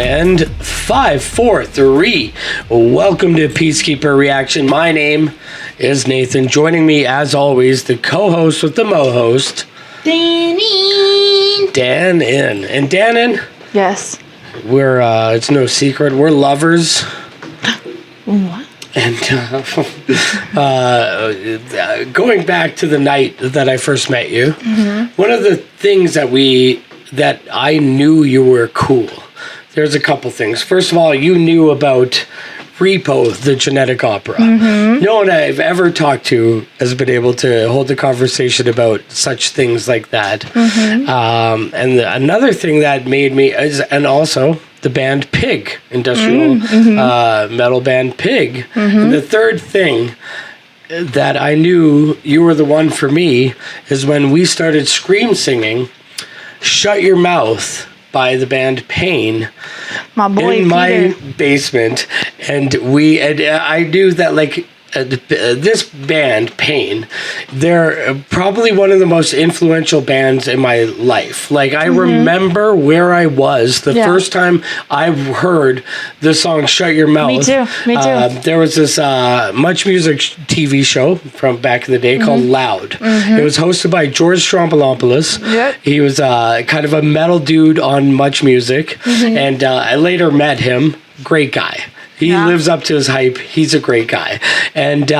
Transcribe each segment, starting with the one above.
And 5, 4, 3. Welcome to Peacekeeper Reaction. My name is Nathan. Joining me, as always, the co-host with the mo-host, Danyn. Danyn. And Danyn, Yes. we're, it's no secret, we're lovers. What? And going back to the night that I first met you, one of the things that I knew you were cool. There's a couple things. First of all, you knew about Repo, the genetic opera. No one I've ever talked to has been able to hold a conversation about such things like that. And another thing that made me and also the band Pig, industrial metal band Pig. And the third thing that I knew you were the one for me is when we started scream singing "Shut Your Mouth" by the band Pain My boy in Peter. my basement, and I knew that this band Pain, they're probably one of the most influential bands in my life. I remember where I was the first time I heard the song "Shut Your Mouth." Me too. There was this Much Music TV show from back in the day called Loud. It was hosted by George Stroumboulopoulos. Yep. He was kind of a metal dude on Much Music, and I later met him. Great guy. He lives up to his hype. He's a great guy. And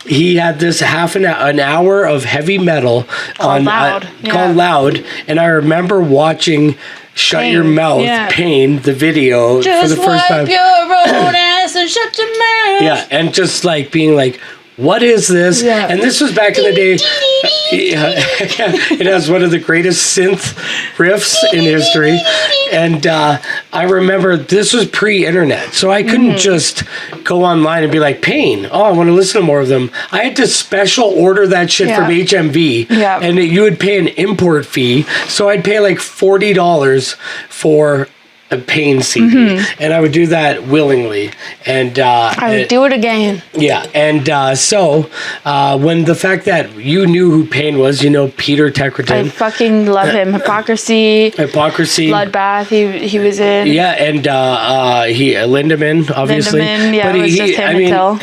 he had this half an hour of heavy metal Called Loud. called Loud. And I remember watching "Shut Your Mouth," Pain, the video for the first time. Just wipe your own ass and shut your mouth. Yeah, and just being like, what is this? Yeah. And this was back in the day. It has one of the greatest synth riffs in history. And I remember this was pre-internet, so I couldn't just go online and be like, Pain, I want to listen to more of them. I had to special order that shit from HMV, and you would pay an import fee. So I'd pay like $40 for a Pain CD, and I would do that willingly. And I would do it again. Yeah, and so when the fact that you knew who Pain was, Peter Teckreton. I fucking love him. Hypocrisy. Bloodbath. He was in. Yeah, and Lindemann, obviously. Lindemann, yeah, but it was just him until.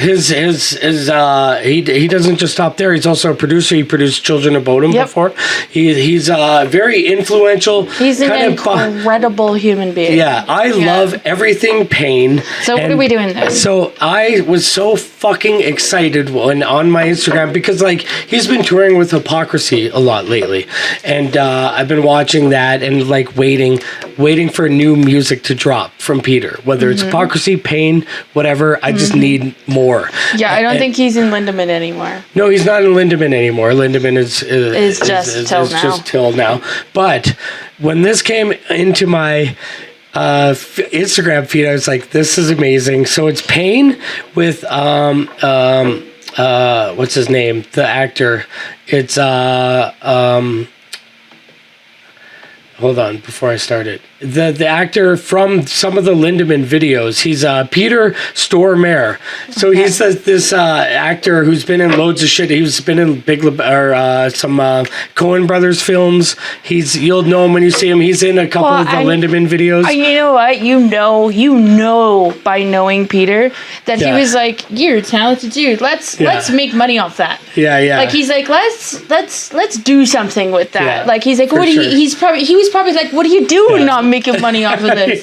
He doesn't just stop there. He's also a producer. He produced Children of Bodom before. He's very influential. He's an incredible human being. Yeah, I love everything Pain. So what are we doing then? So I was so fucking excited on my Instagram because he's been touring with Hypocrisy a lot lately, and I've been watching that and waiting for new music to drop from Peter, whether it's Hypocrisy, Pain, whatever. I just need more. Yeah, I don't think he's in Lindemann anymore. No, he's not in Lindemann anymore. Lindemann is just till now. But when this came into my Instagram feed, I was like, this is amazing. So it's Pain with what's his name, the actor. It's hold on before I start it. The actor from some of the Lindemann videos. He's Peter Stormare. So he's this actor who's been in loads of shit. He's been in some Coen Brothers films. You'll know him when you see him. He's in a couple of the Lindemann videos. You know what? You know by knowing Peter that he was like, you're a talented dude. Let's make money off that. Yeah. He's like, let's do something with that. Yeah, he's like, he was probably like, what are you doing not making money off of this?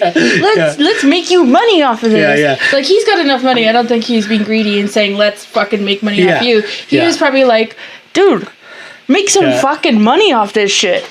Let's make you money off of this. Yeah. He's got enough money. I don't think he's being greedy and saying, let's fucking make money off you. He was probably like, dude, make some fucking money off this shit.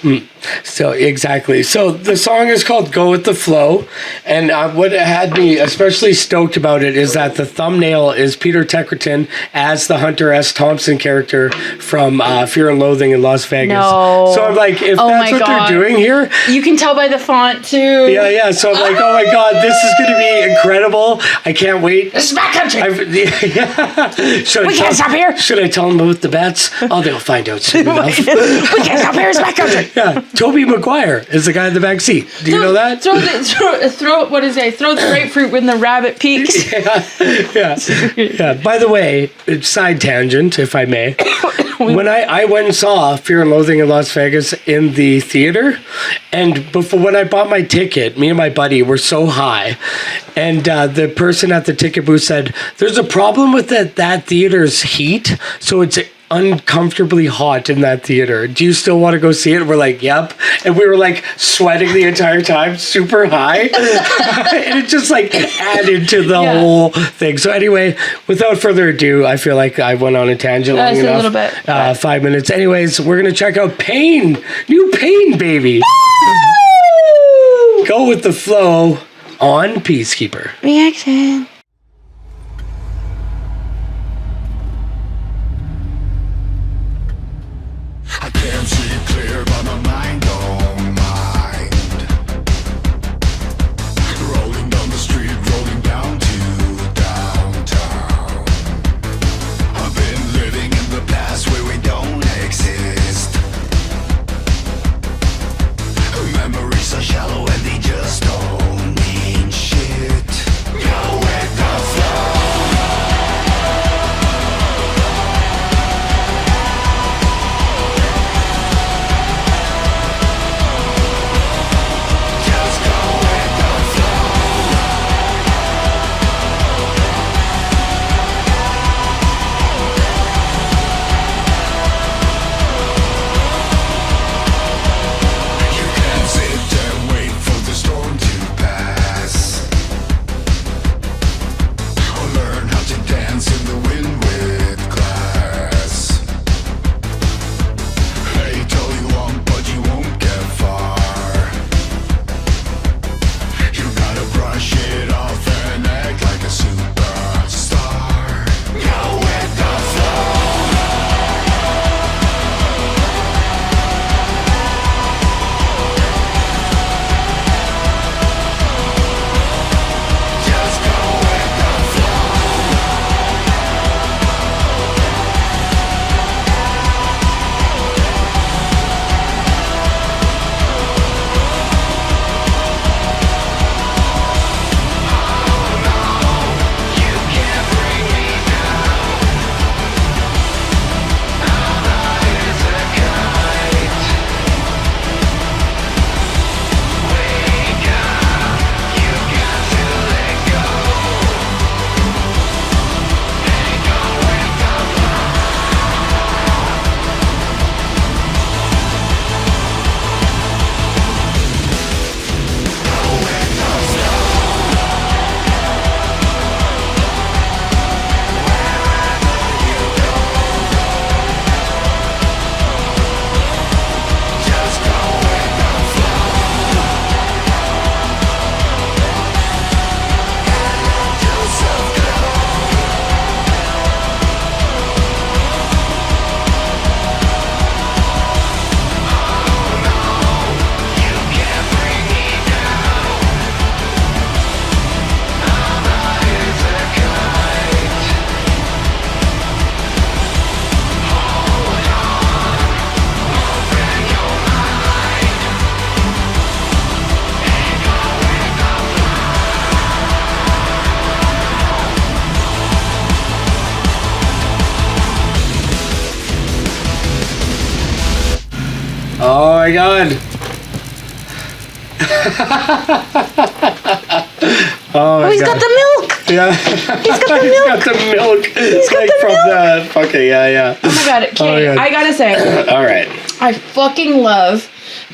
So exactly. So the song is called "Go with the Flow," and what had me especially stoked about it is that the thumbnail is Peter Teckreton as the Hunter S. Thompson character from Fear and Loathing in Las Vegas. No. So I'm like, if that's what they're doing here, you can tell by the font too. Yeah. So I'm like, oh my god, this is going to be incredible. I can't wait. This is backcountry. We can't stop here. Should I tell them about the bets? Oh, they'll find out soon enough. We can't stop here. It's backcountry. Yeah. Toby Maguire is the guy in the back seat. Do you know that? Throw what is it? Throw the grapefruit when the rabbit peeks. Yeah. By the way, side tangent, if I may. when I went and saw Fear and Loathing in Las Vegas in the theater, and when I bought my ticket, me and my buddy were so high, and the person at the ticket booth said, "There's a problem with that theater's heat, so it's uncomfortably hot in that theater. Do you still want to go see it?" We're like, "Yep," and we were like sweating the entire time, super high, and it just like added to the whole thing. So anyway, without further ado, I feel like I went on a tangent long enough. A little bit. 5 minutes. Anyways, we're gonna check out Pain, new Pain, baby. Go with the flow on Peacekeeper. Reaction. I can't see clear, but my mind don't mind. Rolling down the street, rolling down to downtown. I've been living in the past where we don't exist. Memories are shallow and they just don't mean shit. Go with the flow. Oh my god. Oh, he's got the milk. Yeah. He's got the milk. He's got the milk. He's got the milk. Okay, yeah. Oh my god, okay, I gotta say. All right. I fucking love,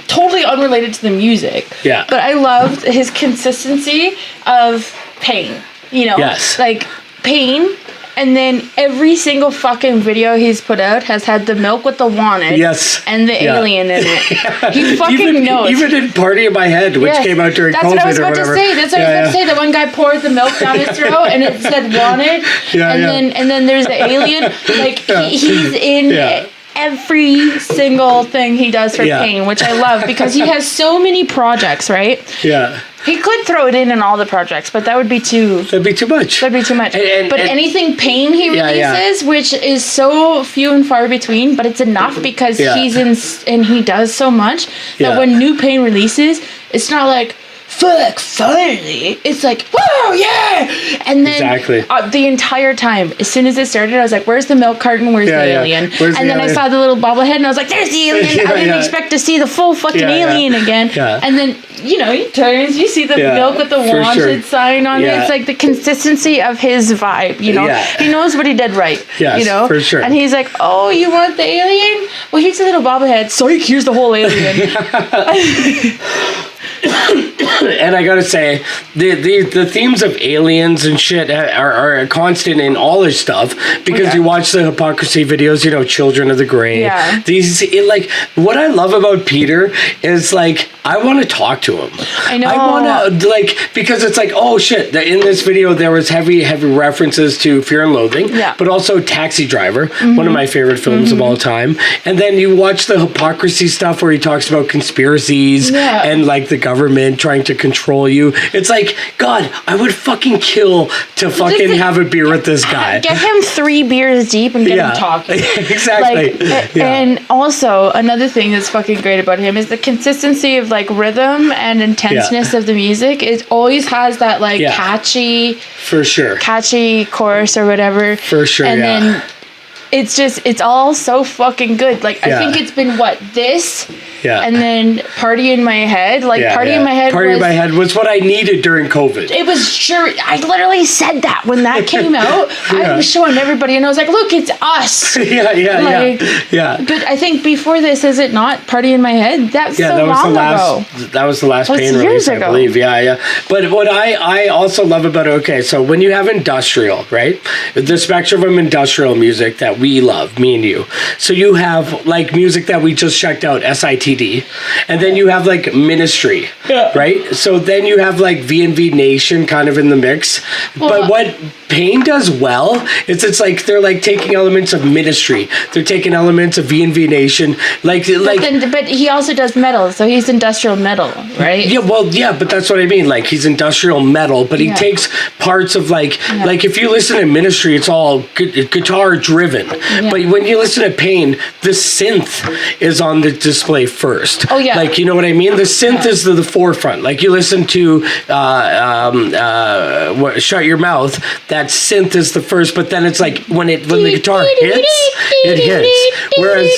totally unrelated to the music. Yeah. But I loved his consistency of Pain. You know? Yes. Like, Pain. And then every single fucking video he's put out has had the milk with the wanted. Yes. And the alien in it. He fucking knows. Even in Party in My Head, which came out during That's COVID what I was about or whatever. to say. That's what I was about to say. The one guy poured the milk down his throat and it said wanted. And then there's the alien. Like, he's in every single thing he does for Pain, which I love because he has so many projects, right? Yeah. He could throw it in all the projects, but that would be too... That'd be too much. That'd be too much. But anything Pain he releases, which is so few and far between, but it's enough because he's in... And he does so much that when new Pain releases, it's not like... fuck, finally. It's like, whoa, yeah. And then the entire time, as soon as it started, I was like, where's the milk carton? Where's the alien? And then I saw the little bobblehead and I was like, there's the alien. I didn't expect to see the full fucking alien again. And then, you know, he turns, you see the milk with the wanted sign on it. It's like the consistency of his vibe, you know. He knows what he did right, you know. For sure. And he's like, oh, you want the alien? Well, here's a little bobblehead. Psych, here's the whole alien. And I gotta say, the themes of aliens and shit are constant in all his stuff, because you watch the hypocrisy videos, you know, Children of the Grey. Yeah. Like, what I love about Peter is, like, I want to talk to him. I know. I want to, like, because it's like, oh shit, in this video there was heavy references to Fear and Loathing, but also Taxi Driver, one of my favorite films of all time. And then you watch the hypocrisy stuff where he talks about conspiracies and, like, the government trying to control you. It's like, God, I would fucking kill to fucking have a beer with this guy. Get him 3 beers deep and get him talking. Exactly. Like, and also, another thing that's fucking great about him is the consistency of, like, rhythm and intenseness of the music. It always has that, like, catchy... For sure. Catchy chorus or whatever. For sure, and then it's all so fucking good. Like, I think it's been, this... And then Party in My Head. Like, Party in My Head was what I needed during COVID. It was I literally said that when that came out. I was showing everybody and I was like, look, it's us. But I think before this, is it not Party in My Head? That's so long ago. That was the last Pain release, I believe. But what I also love about so when you have industrial, right? The spectrum of industrial music that we love, me and you. So you have, like, music that we just checked out, SITD. And then you have, like, Ministry, right? So then you have, like, V&V Nation kind of in the mix. But what Pain does well is it's like they're, like, taking elements of Ministry. They're taking elements of V&V Nation. But he also does metal, so he's industrial metal, right? But that's what I mean. Like, he's industrial metal, but he takes parts of, like if you listen to Ministry, it's all guitar driven. But when you listen to Pain, the synth is on the display first. Like, you know what I mean? The synth is the forefront. Like, you listen to Shut Your Mouth, that synth is the first, but then it's like when the guitar hits, it hits. Whereas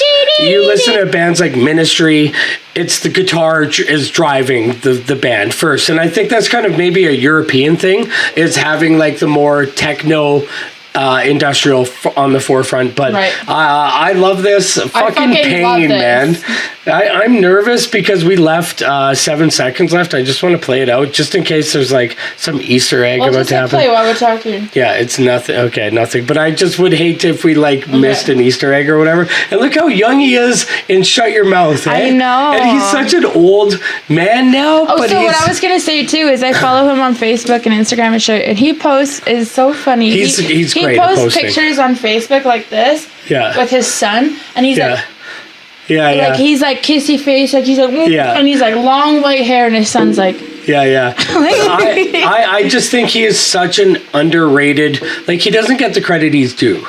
you listen to bands like Ministry, it's the guitar is driving the band first. And I think that's kind of maybe a European thing, is having, like, the more techno industrial on the forefront, but I love this fucking Pain, man. I'm nervous because we left 7 seconds left. I just want to play it out just in case there's, like, some Easter egg about to happen. Play while we're talking. Yeah, it's nothing. Okay, nothing. But I just would hate if we, like, missed an Easter egg or whatever. And look how young he is in Shut Your Mouth. I know. And he's such an old man now. What I was gonna say too is I follow him on Facebook and Instagram and shit, and he posts is so funny. He's great. He posts pictures on Facebook like this, with his son, and he's like, he's like kissy face, like he's like, and he's like long white hair, and his son's like, I just think he is such an underrated. Like, he doesn't get the credit he's due.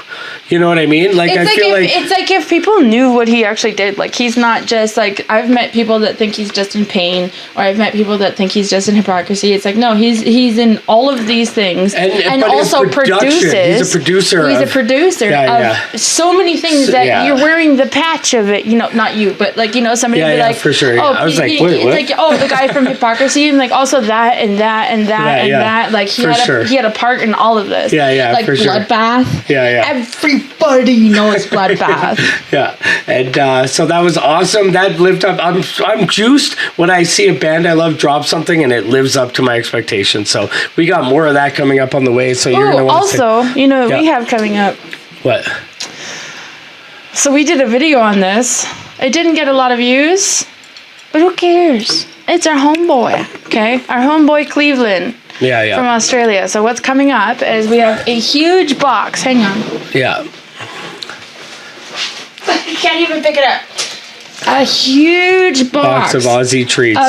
You know what I mean? Like, it's like if people knew what he actually did. Like, he's not just like, I've met people that think he's just in Pain, or I've met people that think he's just in Hypocrisy. It's like, no, he's in all of these things, and also produces. He's a producer. He's a producer of so many things that you're wearing the patch of it. You know, not you, but, like, you know, somebody would be like, for sure. Oh, I was like, wait, what? It's like, oh, the guy from Hypocrisy, and, like, also that and that and that and that. Like, he had a part in all of this. Like Bloodbath. Everybody knows Bloodbath. And so that was awesome. That lived up. I'm juiced when I see a band I love drop something and it lives up to my expectations. So we got more of that coming up on the way. So you're gonna want to also, you know, we have coming up. What? So we did a video on this. It didn't get a lot of views, but who cares? It's our homeboy, okay? Our homeboy Cleveland. From Australia. So what's coming up is we have a huge box. Hang on. You can't even pick it up. A huge box of Aussie treats.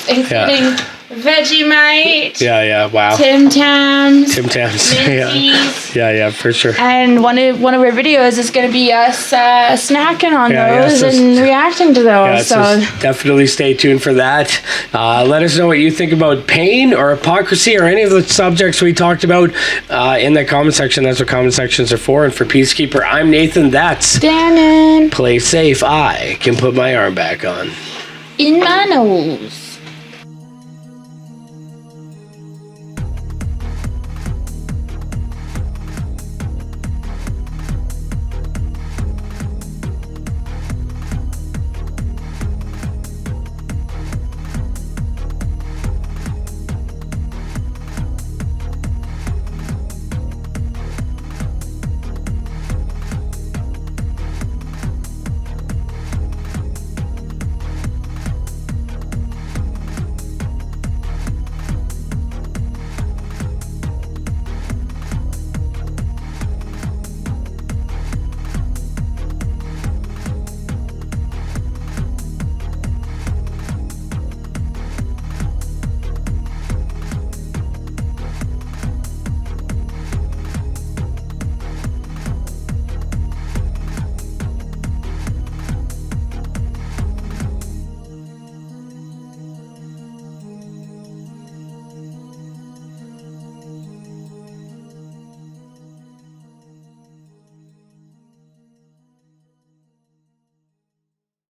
Including Vegemite. Yeah, wow. Tim Tams. Tim Tams. Minties. Yeah, for sure. And one of our videos is going to be us snacking on those and reacting to those. So definitely stay tuned for that. Let us know what you think about pain or hypocrisy or any of the subjects we talked about in the comment section. That's what comment sections are for. And for Peacekeeper, I'm Nathan. That's Danyn. Play safe. I can put my arm back on. In my nose.